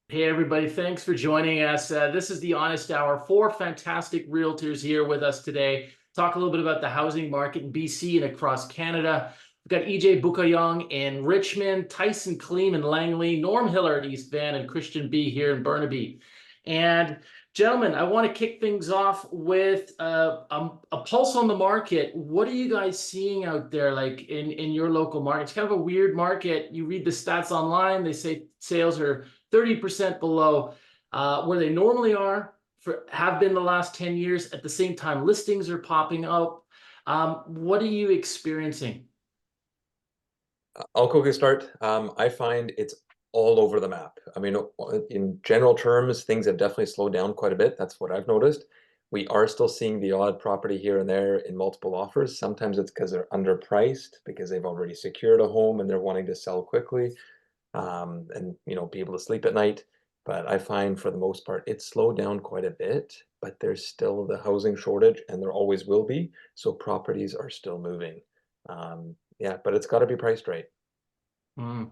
Hey, everybody. Thanks for joining us. This is the Honest Hour. Four fantastic realtors here with us today. Talk a little bit about the housing market in BC and across Canada. We've got EJ Bugayong in Richmond, Tyson Kliem in Langley, Norm Hiller in East Van, and Christian B here in Burnaby. And gentlemen, I want to kick things off with a pulse on the market. What are you guys seeing out there, like in your local market? It's kind of a weird market. You read the stats online, they say sales are 30% below where they normally have been the last 10 years. At the same time, listings are popping up. What are you experiencing? I'll quickly start. I find it's all over the map. I mean, in general terms, things have definitely slowed down quite a bit. That's what I've noticed. We are still seeing the odd property here and there in multiple offers. Sometimes it's because they're underpriced because they've already secured a home and they're wanting to sell quickly, and be able to sleep at night. But I find for the most part, it's slowed down quite a bit, but there's still the housing shortage and there always will be. So properties are still moving. Yeah, but it's got to be priced right. Mm.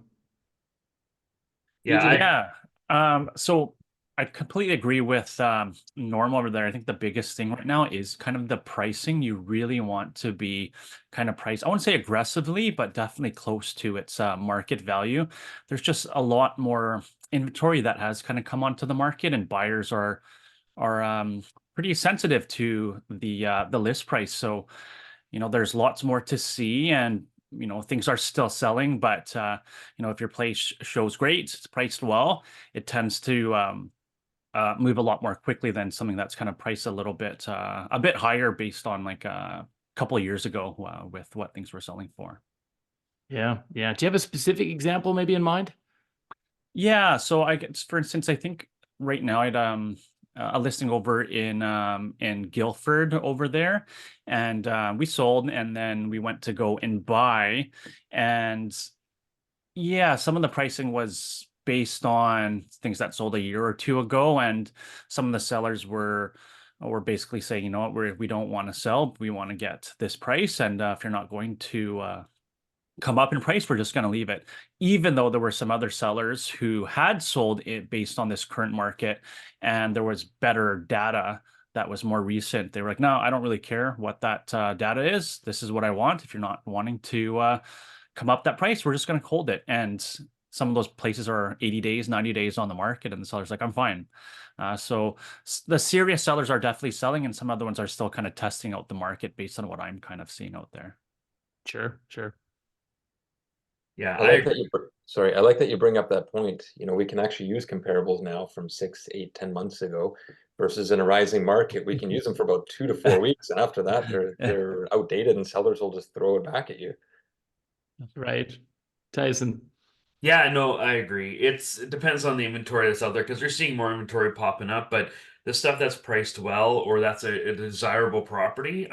Yeah, EJ? so I completely agree with Norm over there. I think the biggest thing right now is kind of the pricing. You really want to be kind of priced, I wouldn't say aggressively, but definitely close to its market value. There's just a lot more inventory that has kind of come onto the market, and buyers are pretty sensitive to the list price. So, there's lots more to see, and things are still selling, but if your place shows great, it's priced well, it tends to move a lot more quickly than something that's kind of priced a bit higher based on like a couple of years ago with what things were selling for. Yeah, yeah. Do you have a specific example maybe in mind? Yeah, so I guess, for instance, I think right now I'd a listing over in Guildford over there, and we sold, and then we went to go and buy, and yeah, some of the pricing was based on things that sold a year or two ago, and some of the sellers were basically saying, you know what, we don't want to sell, we want to get this price, and if you're not going to come up in price, we're just going to leave it. Even though there were some other sellers who had sold it based on this current market, and there was better data that was more recent. They were like, no, I don't really care what that data is. This is what I want. If you're not wanting to come up that price, we're just going to hold it. And some of those places are 80 days, 90 days on the market, and the seller's like, I'm fine. So the serious sellers are definitely selling, and some other ones are still kind of testing out the market based on what I'm kind of seeing out there. Sure, sure. Yeah, I like that sorry, I like that you bring up that point. We can actually use comparables now from 6, 8, 10 months ago versus in a rising market. We can use them for about 2 to 4 weeks, and after that, they're outdated, and sellers will just throw it back at you. Right. Tyson. Yeah, no, I agree. It depends on the inventory that's out there because you're seeing more inventory popping up, but the stuff that's priced well or that's a desirable property,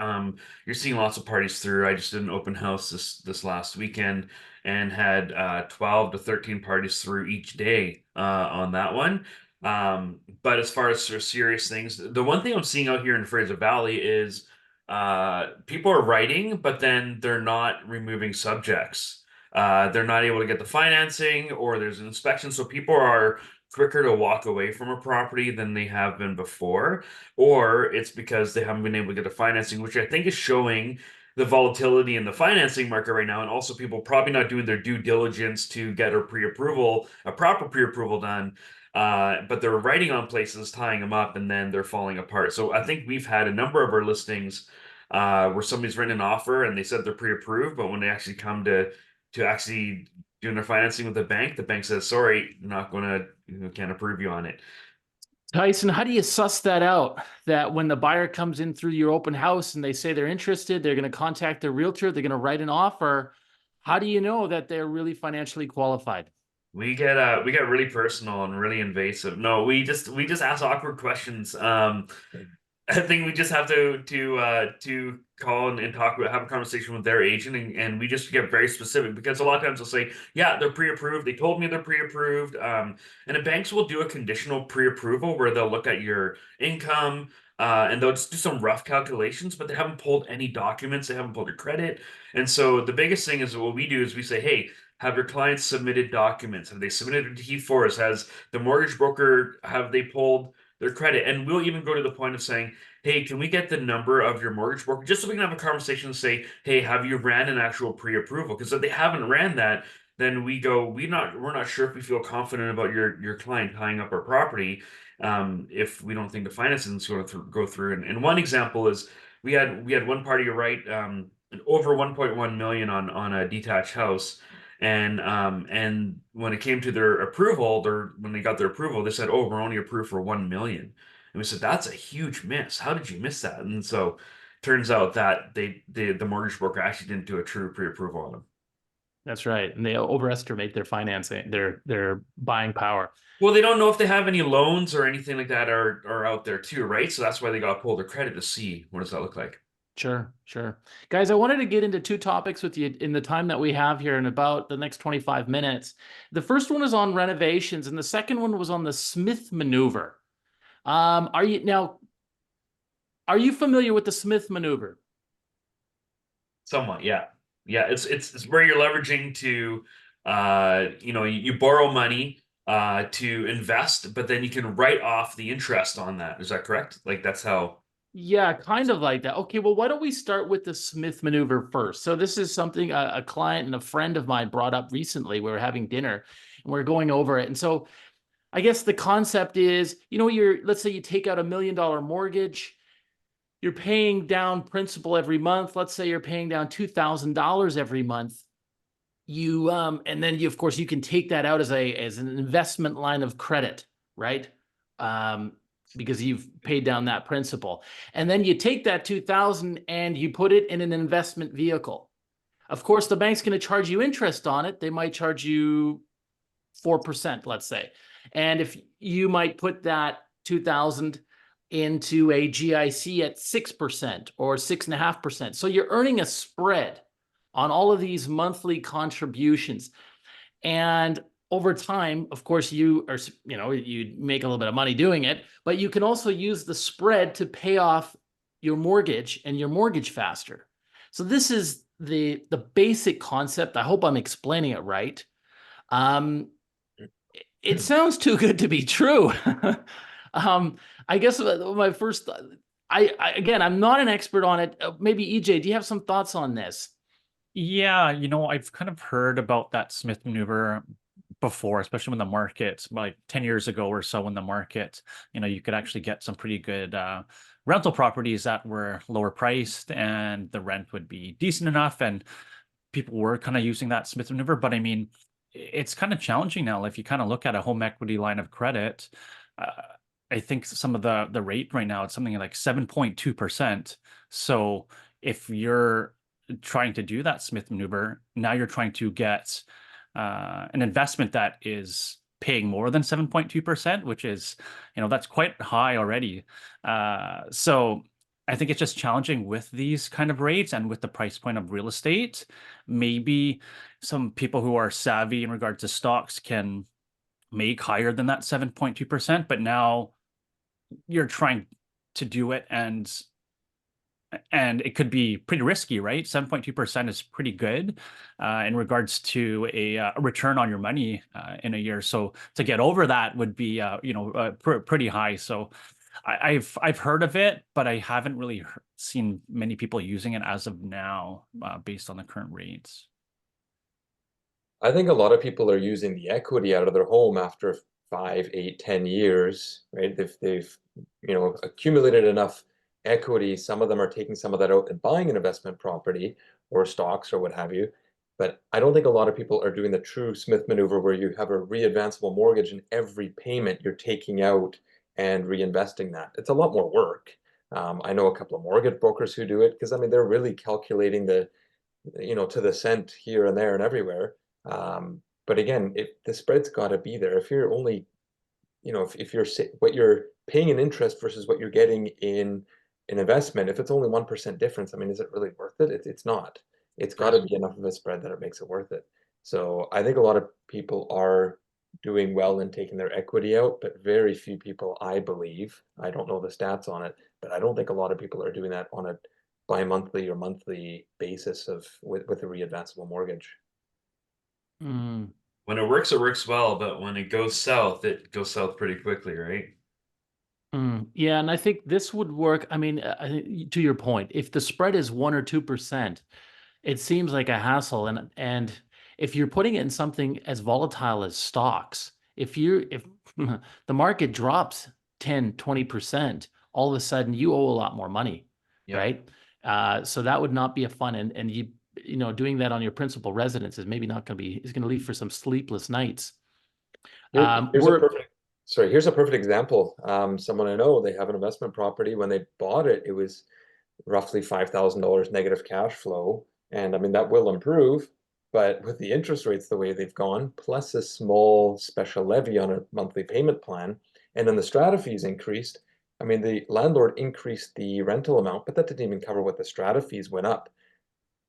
you're seeing lots of parties through. I just did an open house this last weekend and had 12 to 13 parties through each day on that one. But as far as sort of serious things, the one thing I'm seeing out here in Fraser Valley is people are writing, but then they're not removing subjects. They're not able to get the financing or there's an inspection. So people are quicker to walk away from a property than they have been before, or it's because they haven't been able to get the financing, which I think is showing the volatility in the financing market right now. And also people probably not doing their due diligence to get a proper pre-approval done. But they're writing on places, tying them up, and then they're falling apart. So I think we've had a number of our listings where somebody's written an offer and they said they're pre-approved, but when they actually come to actually doing their financing with the bank says, sorry, not going to, can't approve you on it. Tyson, how do you suss that out? That when the buyer comes in through your open house and they say they're interested, they're going to contact their realtor, they're going to write an offer. How do you know that they're really financially qualified? We get really personal and really invasive. No, we just ask awkward questions. I think we just have to call and talk about, have a conversation with their agent, and we just get very specific because a lot of times they'll say, yeah, they're pre-approved. They told me they're pre-approved. And the banks will do a conditional pre-approval where they'll look at your income, and they'll just do some rough calculations, but they haven't pulled any documents. They haven't pulled your credit. And so the biggest thing is what we do is we say, hey, Have your clients submitted documents? Have they submitted T4s? Has the mortgage broker, have they pulled their credit? And we'll even go to the point of saying, hey, can we get the number of your mortgage broker? Just so we can have a conversation and say, hey, have you ran an actual pre-approval? Because if they haven't ran that, then we go, we're not sure if we feel confident about your client tying up our property, if we don't think the financing is going to go through. And one example is we had one party write over 1.1 million on a detached house, and when it came to their approval, when they got their approval, they said, oh, we're only approved for 1 million. And we said, that's a huge miss. How did you miss that? And so turns out that the mortgage broker actually didn't do a true pre-approval on them. That's right. And they overestimate their financing, their buying power. Well, they don't know if they have any loans or anything like that are out there too, right? So that's why they got to pull their credit to see what does that look like. Sure, sure. Guys, I wanted to get into two topics with you in the time that we have here in about the next 25 minutes. The first one is on renovations, and the second one was on the Smith maneuver. Are you familiar with the Smith maneuver? Somewhat, yeah. Yeah, it's where you're leveraging to you borrow money to invest, but then you can write off the interest on that. Is that correct? Like that's how. Yeah, kind of like that. Okay, well, why don't we start with the Smith maneuver first? So this is something a client and a friend of mine brought up recently. We were having dinner and we are going over it. And so I guess the concept is, let's say you take out $1 million mortgage, you're paying down principal every month. Let's say you're paying down $2,000 every month. And then of course, you can take that out as an investment line of credit, right? Because you've paid down that principal. And then you take that 2,000 and you put it in an investment vehicle. Of course, the bank's going to charge you interest on it. They might charge you 4%, let's say. And if you might put that 2,000 into a GIC at 6% or 6.5%. So you're earning a spread on all of these monthly contributions. And over time, of course, you make a little bit of money doing it, but you can also use the spread to pay off your mortgage and your mortgage faster. So this is the basic concept. I hope I'm explaining it right. It sounds too good to be true. I guess my first, again, I'm not an expert on it. Maybe EJ, do you have some thoughts on this? Yeah, I've kind of heard about that Smith maneuver before, especially when the market, like 10 years ago or so, when the market, you could actually get some pretty good rental properties that were lower priced and the rent would be decent enough. And people were kind of using that Smith maneuver. But I mean, it's kind of challenging now. If you kind of look at a home equity line of credit, I think some of the rate right now, it's something like 7.2%. So if you're trying to do that Smith maneuver, now you're trying to get an investment that is paying more than 7.2%, which is, that's quite high already. So I think it's just challenging with these kind of rates and with the price point of real estate. Maybe some people who are savvy in regard to stocks can make higher than that 7.2%, but now you're trying to do it and it could be pretty risky, right? 7.2% is pretty good in regards to a return on your money in a year. So to get over that would be, pretty high. So I've heard of it, but I haven't really seen many people using it as of now, based on the current rates. I think a lot of people are using the equity out of their home after 5, 8, 10 years, right? They've accumulated enough equity. Some of them are taking some of that out and buying an investment property or stocks or what have you. But I don't think a lot of people are doing the true Smith maneuver where you have a readvanceable mortgage and every payment you're taking out and reinvesting that. It's a lot more work. I know a couple of mortgage brokers who do it because, I mean, they're really calculating to the cent here and there and everywhere. But again, the spread's got to be there. If you're only, if you're what you're paying in interest versus what you're getting in an investment, if it's only 1% difference, I mean, is it really worth it? It's not. It's got to be enough of a spread that it makes it worth it. So I think a lot of people are doing well in taking their equity out, but very few people, I believe, I don't know the stats on it, but I don't think a lot of people are doing that on a bi-monthly or monthly basis with a readvanceable mortgage. Mm. When it works well, but when it goes south pretty quickly, right? Yeah, and I think this would work. I mean, I think to your point, if the spread is 1 or 2%, it seems like a hassle. And if you're putting it in something as volatile as stocks, if the market drops 10, 20%, all of a sudden you owe a lot more money, Yeah. right? So that would not be a fun, and doing that on your principal residence is maybe not going to be, is going to leave for some sleepless nights. Here's a perfect example. Someone I know, they have an investment property. When they bought it, it was roughly $5,000 negative cash flow. And I mean, that will improve, but with the interest rates the way they've gone, plus a small special levy on a monthly payment plan, and then the strata fees increased. I mean, the landlord increased the rental amount, but that didn't even cover what the strata fees went up.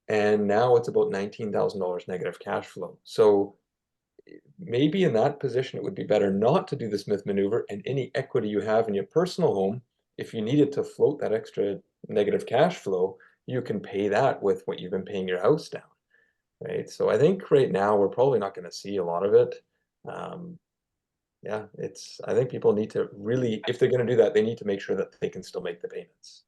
And now it's about $19,000 negative cash flow. So maybe in that position, it would be better not to do the Smith maneuver, and any equity you have in your personal home, if you needed to float that extra negative cash flow, you can pay that with what you've been paying your house down, right? So I think right now we're probably not going to see a lot of it. Yeah, I think people need to really, if they're going to do that, they need to make sure that they can still make the payments.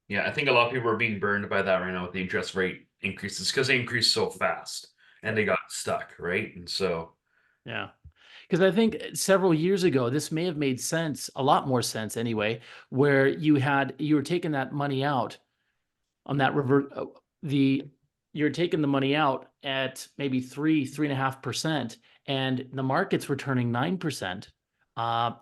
Yeah, I think a lot of people are being burned by that right now with the interest rate increases because they increased so fast and they got stuck, right? And so, Yeah. Because I think several years ago, this may have made sense, a lot more sense anyway, where you were taking that money out on that you're taking the money out at maybe 3.5%, and the market's returning 9%.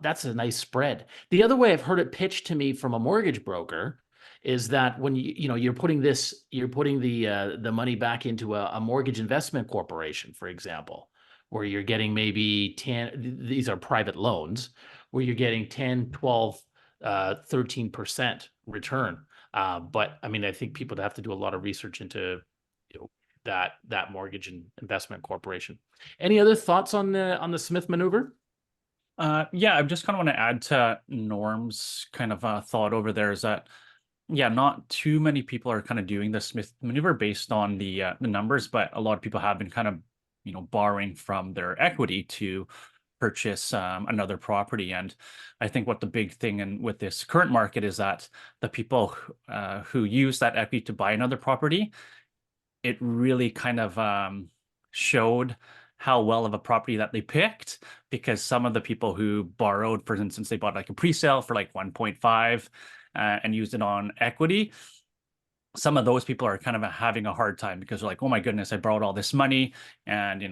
That's a nice spread. The other way I've heard it pitched to me from a mortgage broker is that when you're putting the money back into a mortgage investment corporation, for example, where you're getting maybe 10, these are private loans, where you're getting 10, 12, 13% return. But I mean, I think people have to do a lot of research into that mortgage and investment corporation. Any other thoughts on the Smith maneuver? Yeah, I just kind of want to add to Norm's kind of thought over there is that, yeah, not too many people are kind of doing the Smith maneuver based on the numbers, but a lot of people have been kind of, borrowing from their equity to purchase another property. And I think what the big thing with this current market is that the people who use that equity to buy another property, it really kind of showed how well of a property that they picked, because some of the people who borrowed, for instance, they bought like a pre-sale for like 1.5 and used it on equity. Some of those people are kind of having a hard time because they're like, oh my goodness, I borrowed all this money and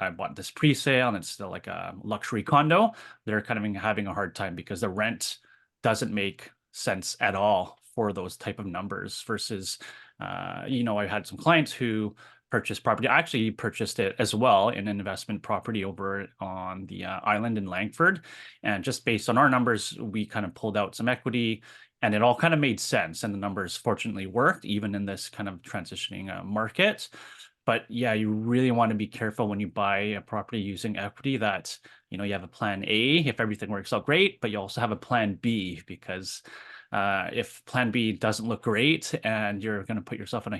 I bought this pre-sale and it's still like a luxury condo. They're kind of having a hard time because the rent doesn't make sense at all for those type of numbers versus, I had some clients who purchased property. I actually purchased it as well in an investment property over on the island in Langford. And just based on our numbers, we kind of pulled out some equity and it all kind of made sense. And the numbers fortunately worked even in this kind of transitioning market. But yeah, you really want to be careful when you buy a property using equity that, you have a plan A if everything works out great, but you also have a plan B because if plan B doesn't look great and you're going to put yourself in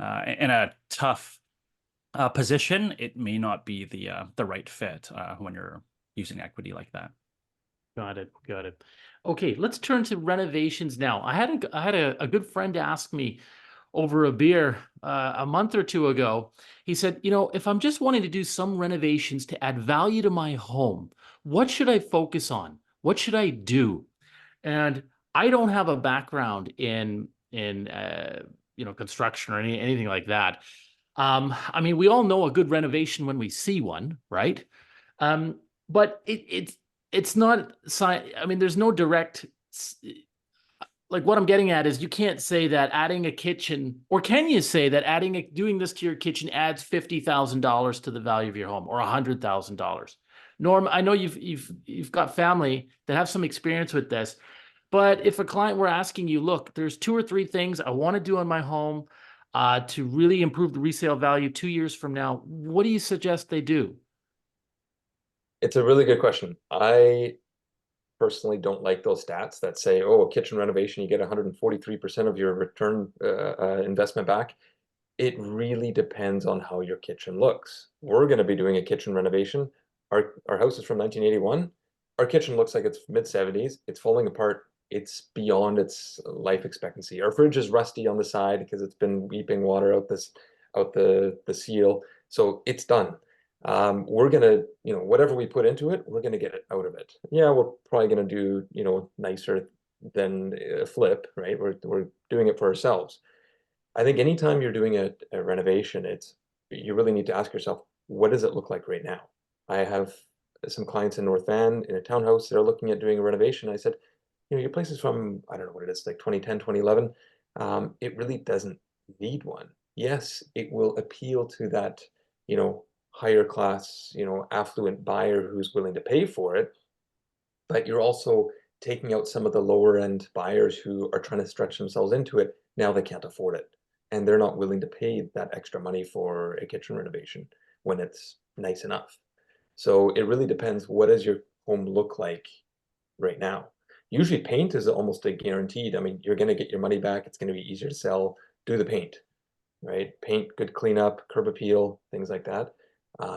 a tough position, it may not be the right fit when you're using equity like that. Got it. Okay, let's turn to renovations now. I had a good friend ask me over a beer a month or two ago. He said, if I'm just wanting to do some renovations to add value to my home, what should I focus on? What should I do? And I don't have a background in construction or anything like that. I mean, we all know a good renovation when we see one, right? But it's not. I mean, there's no direct. Like what I'm getting at is you can't say that adding a kitchen, or can you say that doing this to your kitchen adds $50,000 to the value of your home or $100,000? Norm, I know you've got family that have some experience with this, but if a client were asking you, look, there's 2 or 3 things I want to do in my home to really improve the resale value 2 years from now, what do you suggest they do? It's a really good question. I personally don't like those stats that say, oh, a kitchen renovation, you get 143% of your return investment back. It really depends on how your kitchen looks. We're going to be doing a kitchen renovation. Our house is from 1981. Our kitchen looks like it's mid-70s. It's falling apart. It's beyond its life expectancy. Our fridge is rusty on the side because it's been weeping water out the seal. So it's done. We're gonna, whatever we put into it, we're gonna get it out of it. Yeah, we're probably gonna do, nicer than a flip, right? We're doing it for ourselves. I think anytime you're doing a renovation, you really need to ask yourself, what does it look like right now? I have some clients in North Van in a townhouse. They're looking at doing a renovation. I said, your place is from, I don't know what it is, like 2010, 2011. It really doesn't need one. Yes, it will appeal to that, higher class, affluent buyer who's willing to pay for it. But you're also taking out some of the lower end buyers who are trying to stretch themselves into it. Now they can't afford it. And they're not willing to pay that extra money for a kitchen renovation when it's nice enough. So it really depends, what does your home look like right now? Usually paint is almost a guaranteed. I mean, you're going to get your money back. It's going to be easier to sell. Do the paint, right? Paint, good cleanup, curb appeal, things like that.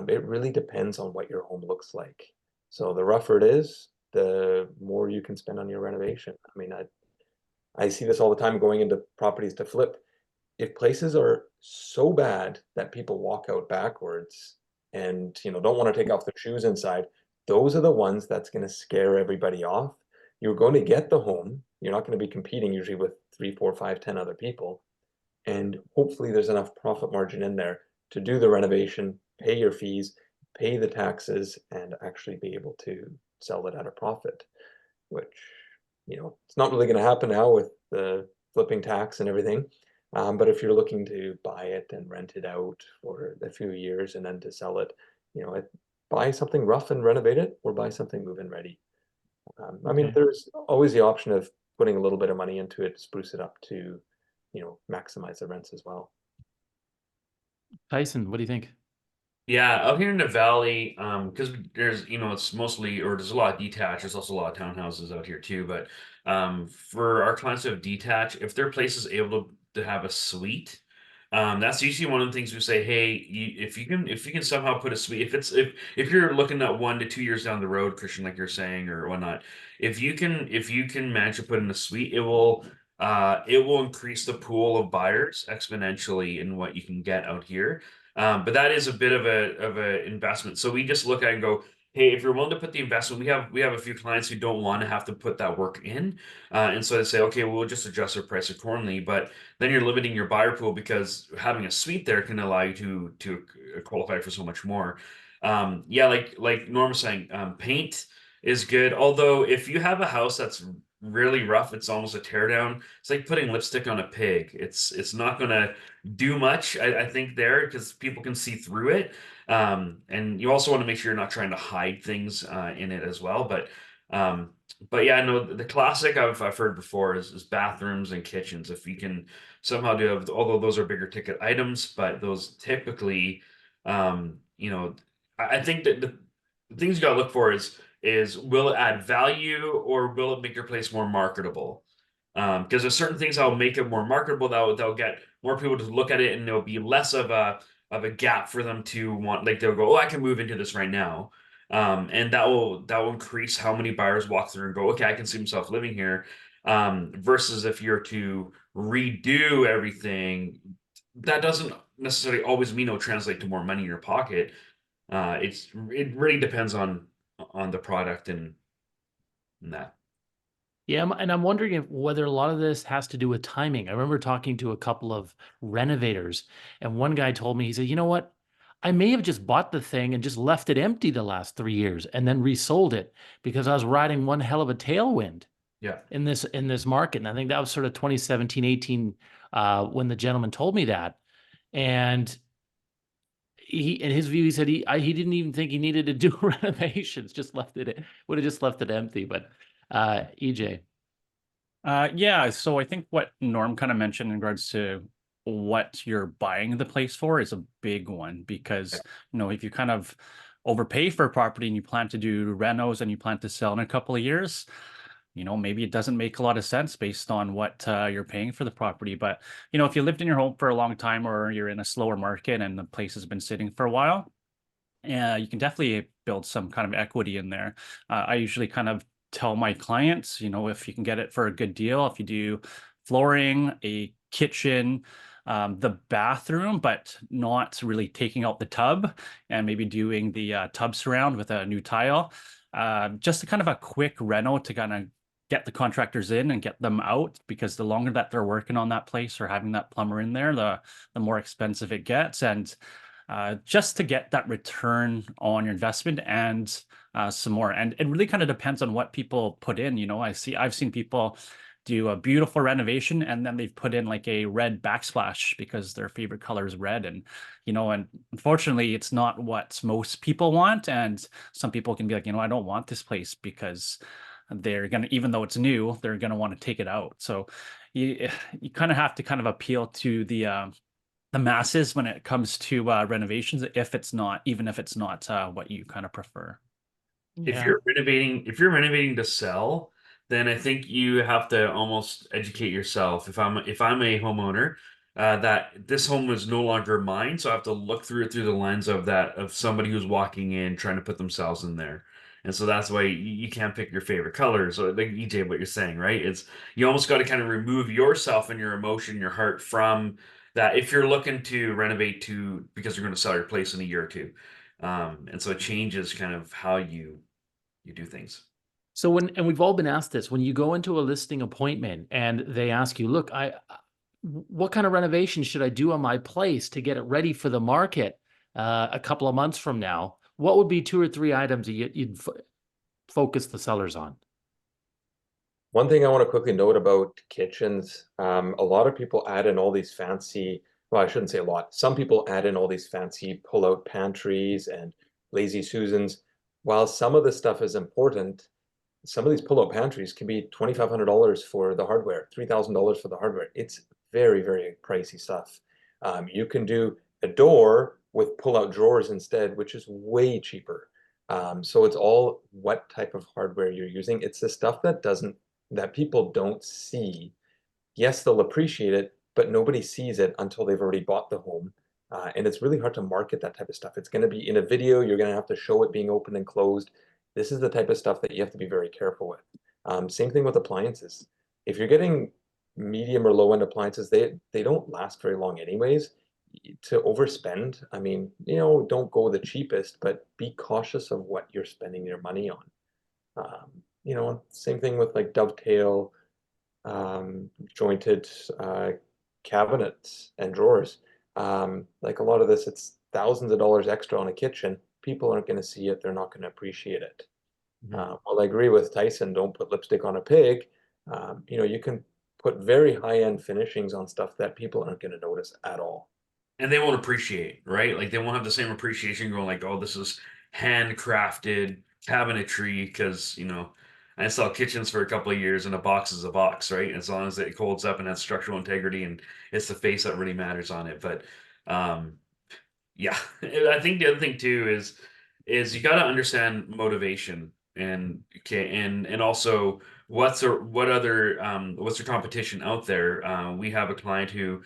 It really depends on what your home looks like. So the rougher it is, the more you can spend on your renovation. I mean, I see this all the time going into properties to flip. If places are so bad that people walk out backwards and don't want to take off their shoes inside, those are the ones that's going to scare everybody off. You're going to get the home. You're not going to be competing usually with 3, 4, 5, 10 other people. And hopefully there's enough profit margin in there to do the renovation, pay your fees, pay the taxes, and actually be able to sell it at a profit, which, it's not really going to happen now with the flipping tax and everything. But if you're looking to buy it and rent it out for a few years and then to sell it, buy something rough and renovate it, or buy something move-in ready. I mean, Okay. there's always the option of putting a little bit of money into it to spruce it up to, maximize the rents as well. Tyson, what do you think? Yeah, out here in the valley, because there's, it's mostly, or there's a lot of detached. There's also a lot of townhouses out here too. But for our clients who have detached, if their place is able to have a suite, that's usually one of the things we say. Hey, if you can somehow put a suite, if you're looking at 1 to 2 years down the road, Christian, like you're saying, or whatnot, if you can manage to put in a suite, it will increase the pool of buyers exponentially in what you can get out here. But that is a bit of a investment. So we just look at it and go, hey, if you're willing to put the investment, we have a few clients who don't want to have to put that work in, and so they say, okay, we'll just adjust our price accordingly. But then you're limiting your buyer pool, because having a suite there can allow you to qualify for so much more. Yeah, like Norm was saying, paint is good. Although if you have a house that's really rough, it's almost a teardown. It's like putting lipstick on a pig. It's not gonna do much, I think, there, because people can see through it. And you also want to make sure you're not trying to hide things in it as well. But yeah, no, the classic I've heard before is bathrooms and kitchens. If you can somehow do, although those are bigger ticket items, but those typically, I think that the things you gotta look for is will it add value, or will it make your place more marketable? Because there's certain things that'll make it more marketable, that'll get more people to look at it, and there'll be less of a gap for them to want. Like, they'll go, oh, I can move into this right now, and that will increase how many buyers walk through and go, okay, I can see myself living here. Versus if you're to redo everything, that doesn't necessarily always mean it'll translate to more money in your pocket. It really depends on the product and that. Yeah, and I'm wondering whether a lot of this has to do with timing. I remember talking to a couple of renovators, and one guy told me, he said, you know what? I may have just bought the thing and just left it empty the last 3 years and then resold it because I was riding one hell of a tailwind Yeah. in this market. And I think that was sort of 2017, 18, when the gentleman told me that. And in his view, he said he didn't even think he needed to do renovations, would have just left it empty. But EJ. Yeah, so I think what Norm kind of mentioned in regards to what you're buying the place for is a big one, because if you kind of overpay for a property and you plan to do renos and you plan to sell in a couple of years, you know, maybe it doesn't make a lot of sense based on what you're paying for the property. But, you know, if you lived in your home for a long time or you're in a slower market and the place has been sitting for a while, you can definitely build some kind of equity in there. I usually kind of tell my clients, you know, if you can get it for a good deal, if you do flooring, a kitchen, the bathroom, but not really taking out the tub, and maybe doing the tub surround with a new tile, just a kind of a quick reno to kind of get the contractors in and get them out, because the longer that they're working on that place or having that plumber in there, the more expensive it gets. And just to get that return on your investment and some more. And it really kind of depends on what people put in. You know, I've seen people do a beautiful renovation and then they've put in like a red backsplash because their favorite color is red. And, you know, and unfortunately it's not what most people want. And some people can be like, you know, I don't want this place, because they're going to, even though it's new, they're going to want to take it out. So you kind of have to kind of appeal to the masses when it comes to renovations, even if it's not what you kind of prefer. If you're renovating to sell, then I think you have to almost educate yourself. If I'm a homeowner, that this home is no longer mine, so I have to look through it through the lens of somebody who's walking in trying to put themselves in there. And so that's why you can't pick your favorite colors. Or like EJ, what you're saying, right? It's you almost got to kind of remove yourself and your emotion, your heart from that if you're looking to renovate because you're going to sell your place in a year or two. And so it changes kind of how you do things. So and we've all been asked this, when you go into a listing appointment and they ask you, look, what kind of renovation should I do on my place to get it ready for the market a couple of months from now? What would be 2 or 3 items you'd focus the sellers on? One thing I want to quickly note about kitchens, a lot of people add in all these fancy, well, I shouldn't say a lot. Some people add in all these fancy pull-out pantries and lazy Susans. While some of this stuff is important, some of these pull-out pantries can be $2,500 for the hardware, $3,000 for the hardware. It's very, very pricey stuff. You can do a door with pull-out drawers instead, which is way cheaper. So it's all what type of hardware you're using. It's the stuff that people don't see. Yes, they'll appreciate it, but nobody sees it until they've already bought the home. And it's really hard to market that type of stuff. It's going to be in a video. You're going to have to show it being open and closed. This is the type of stuff that you have to be very careful with. Same thing with appliances. If you're getting medium or low-end appliances, they don't last very long anyways. To overspend, I mean, you know, don't go the cheapest, but be cautious of what you're spending your money on. You know, same thing with like dovetail, jointed cabinets and drawers. Like a lot of this, it's thousands of dollars extra on a kitchen. People aren't going to see it. They're not going to appreciate it. Well, I agree with Tyson, don't put lipstick on a pig. You know, you can put very high-end finishings on stuff that people aren't going to notice at all. And they won't appreciate, right? Like they won't have the same appreciation going like, oh, this is handcrafted cabinetry, because, you know, I sell kitchens for a couple of years and a box is a box, right? As long as it holds up and has structural integrity and it's the face that really matters on it. But yeah, I think the other thing too is you got to understand motivation and also what's your competition out there. We have a client who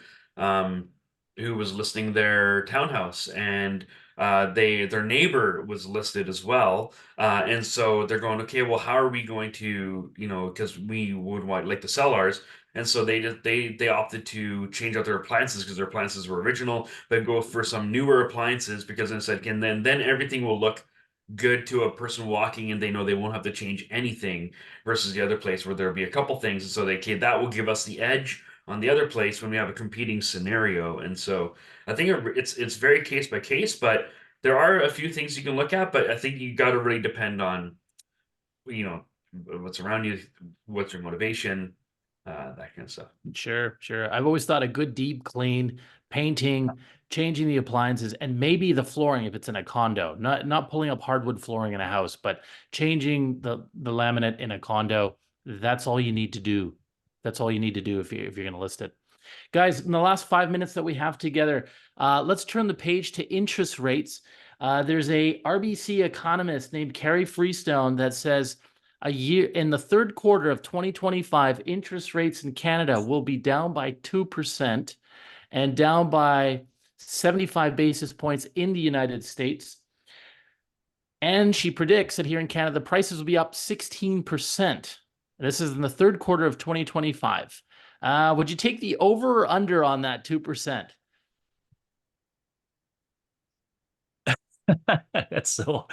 was listing their townhouse, and their neighbor was listed as well, and so they're going, okay, well, how are we going to, you know, because we would like to sell ours. And so they opted to change out their appliances because their appliances were original, but go for some newer appliances because they said, and then everything will look good to a person walking and they know they won't have to change anything, versus the other place where there'll be a couple things. And so that will give us the edge on the other place when we have a competing scenario. And so I think it's very case by case, but there are a few things you can look at, but I think you got to really depend on, you know, what's around you, what's your motivation, that kind of stuff. Sure. I've always thought a good deep clean, painting, changing the appliances, and maybe the flooring if it's in a condo. Not pulling up hardwood flooring in a house, but changing the laminate in a condo. That's all you need to do. That's all you need to do if you're going to list it. Guys, in the last 5 minutes that we have together, let's turn the page to interest rates. There's a RBC economist named Carrie Freestone that says in the third quarter of 2025, interest rates in Canada will be down by 2% and down by 75 basis points in the United States. And she predicts that here in Canada, the prices will be up 16%. This is in the third quarter of 2025. Would you take the over or under on that 2%? It's so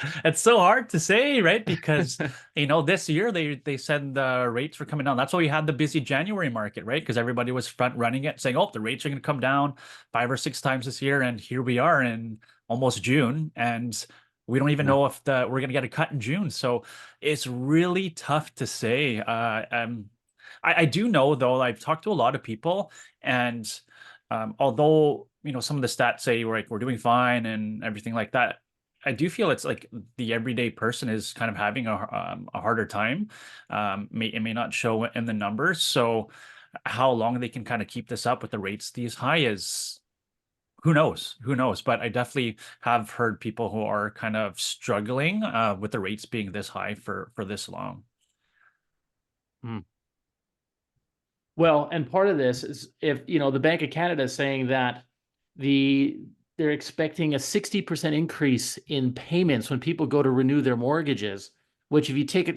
hard to say, right? Because this year they said the rates were coming down. That's why we had the busy January market, right? Because everybody was front running it, saying, "Oh, the rates are going to come down 5 or 6 times this year," and here we are in almost June, and we don't even know if we're going to get a cut in June. So it's really tough to say. I do know though, I've talked to a lot of people, and although some of the stats say we're doing fine and everything like that, I do feel it's like the everyday person is kind of having a harder time. It may not show in the numbers. So how long they can kind of keep this up with the rates these high is who knows? Who knows? But I definitely have heard people who are kind of struggling with the rates being this high for this long. Well, and part of this is if the Bank of Canada is saying that they're expecting a 60% increase in payments when people go to renew their mortgages, which if you take a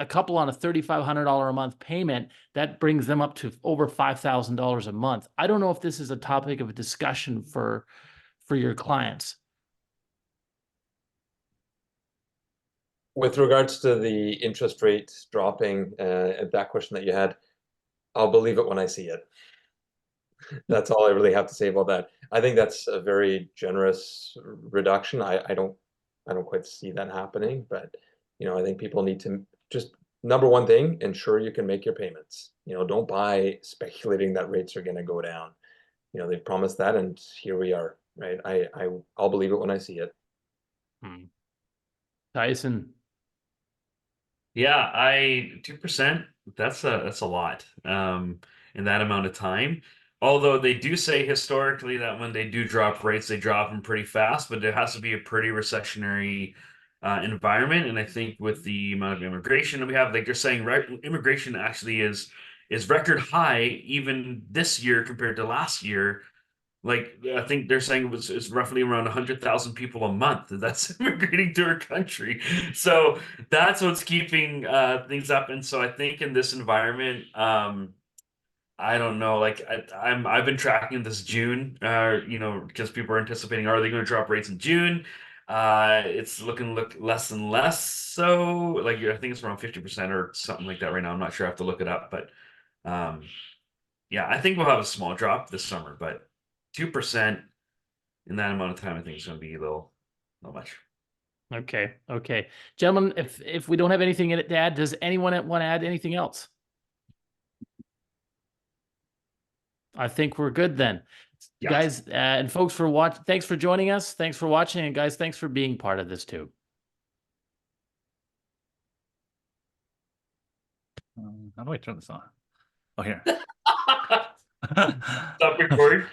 couple on a $3,500 a month payment, that brings them up to over $5,000 a month. I don't know if this is a topic of a discussion for your clients. With regards to the interest rate dropping, that question that you had, I'll believe it when I see it. That's all I really have to say about that. I think that's a very generous reduction. I don't quite see that happening, but I think people need to just, number one thing, ensure you can make your payments. Don't buy speculating that rates are going to go down. They've promised that, and here we are, right? I'll believe it when I see it. Tyson. Yeah, 2%, that's a lot in that amount of time. Although they do say historically that when they do drop rates, they drop them pretty fast, but it has to be a pretty recessionary environment. And I think with the amount of immigration that we have, like you're saying, right, immigration actually is record high even this year compared to last year. Like I think they're saying it's roughly around 100,000 people a month that's immigrating to our country. So that's what's keeping things up. And so I think in this environment, I don't know. Like I've been tracking this June, because people are anticipating, are they going to drop rates in June? It's looking less and less. So like I think it's around 50% or something like that right now. I'm not sure. I have to look it up, but yeah, I think we'll have a small drop this summer, but 2% in that amount of time, I think it's going to be not much. Okay. Gentlemen, if we don't have anything in it to add, does anyone want to add anything else? I think we're good then. Yeah. Guys and folks thanks for joining us. Thanks for watching. And guys, thanks for being part of this too. How do I turn this on? Oh, here. Stop recording.